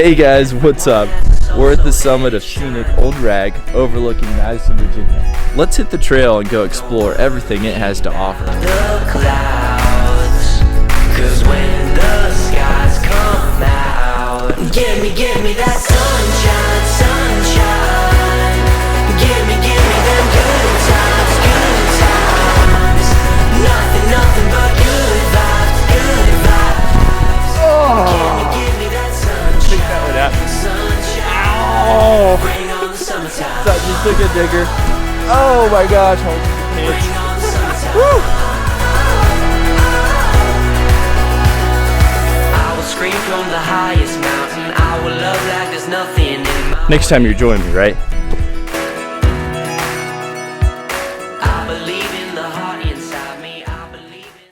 Hey guys, what's up? We're at the summit of scenic Old Rag overlooking Madison, Virginia. Let's hit the trail and go explore everything it has to offer. The clouds, 'cause when the skies come out, give me that sunshine, sunshine. Give me them good times, good times. Nothing but good vibes, good vibes. Oh. Give me that sunshine, sunshine. Oh, Bring on the summertime. that just took a digger. Oh my gosh, hold your Bring pants. on the summertime. Woo. I will scream from the highest mountain. I will love like there's nothing in my Next time you're joining me, right?